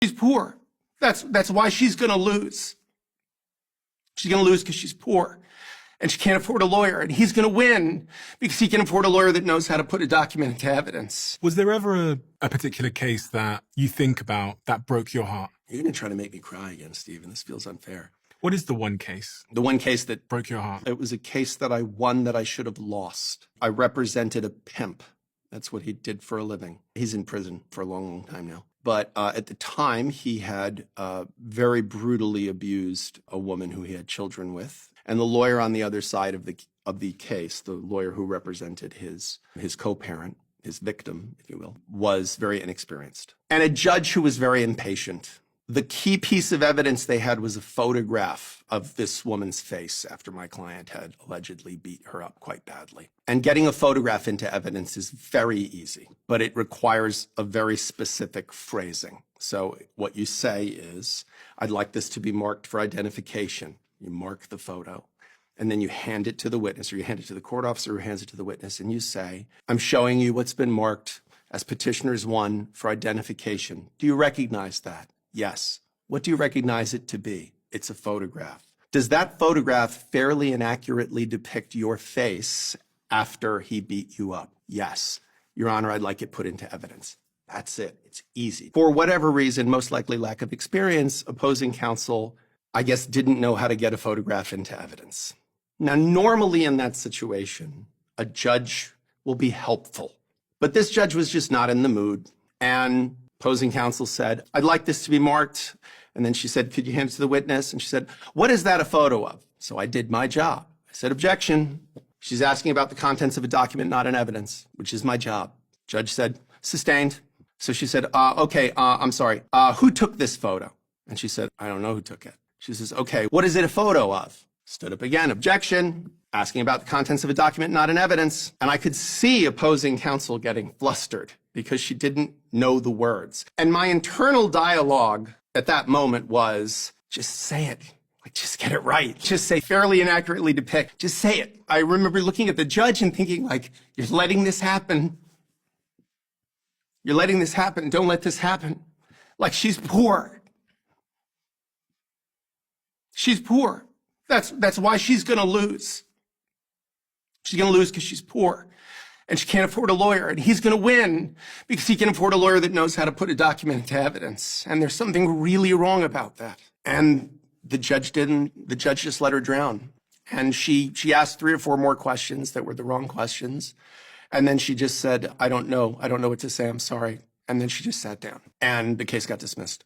She's poor. That's why she's going to lose. She's going to lose because she's poor and she can't afford a lawyer. And he's going to win because he can afford a lawyer that knows how to put a document into evidence. Was there ever a particular case that you think about that broke your heart? You're going to try to make me cry again, Stephen. This feels unfair. What is the one case? The one case that broke your heart? It was a case that I won that I should have lost. I represented a pimp. That's what he did for a living. He's in prison for a long, long time now. But at the time, he had very brutally abused a woman who he had children with. And the lawyer on the other side of the case, the lawyer who represented his co-parent, his victim, if you will, was very inexperienced. And a judge who was very impatient. The key piece of evidence they had was a photograph of this woman's face after my client had allegedly beat her up quite badly. And getting a photograph into evidence is very easy, but it requires a very specific phrasing. So what you say is, I'd like this to be marked for identification. You mark the photo, and then you hand it to the witness, or you hand it to the court officer who hands it to the witness, and you say, I'm showing you what's been marked as petitioner's 1 for identification. Do you recognize that? Yes. What do you recognize it to be? It's a photograph. Does that photograph fairly and accurately depict your face after he beat you up? Yes. Your Honor, I'd like it put into evidence. That's it. It's easy. For whatever reason, most likely lack of experience, opposing counsel, I guess, didn't know how to get a photograph into evidence. Now, normally in that situation, a judge will be helpful. But this judge was just not in the mood. And opposing counsel said, I'd like this to be marked. And then she said, could you hand it to the witness? And she said, what is that a photo of? So I did my job. I said, objection. She's asking about the contents of a document, not an evidence, which is my job. Judge said, sustained. So she said, okay, I'm sorry. Who took this photo? And she said, I don't know who took it. She says, okay, what is it a photo of? Stood up again, objection. Asking about the contents of a document, not an evidence. And I could see opposing counsel getting flustered because she didn't know the words. And my internal dialogue at that moment was, just say it. Like, just get it right. Just say fairly and accurately depict. Just say it. I remember looking at the judge and thinking, like, you're letting this happen. You're letting this happen. Don't let this happen. Like, she's poor. She's poor. That's why she's going to lose. She's going to lose because she's poor and she can't afford a lawyer, and he's going to win because he can afford a lawyer that knows how to put a document into evidence. And there's something really wrong about that. And the judge didn't. The judge just let her drown. And she asked 3 or 4 more questions that were the wrong questions. And then she just said, I don't know what to say. I'm sorry. And then she just sat down and the case got dismissed.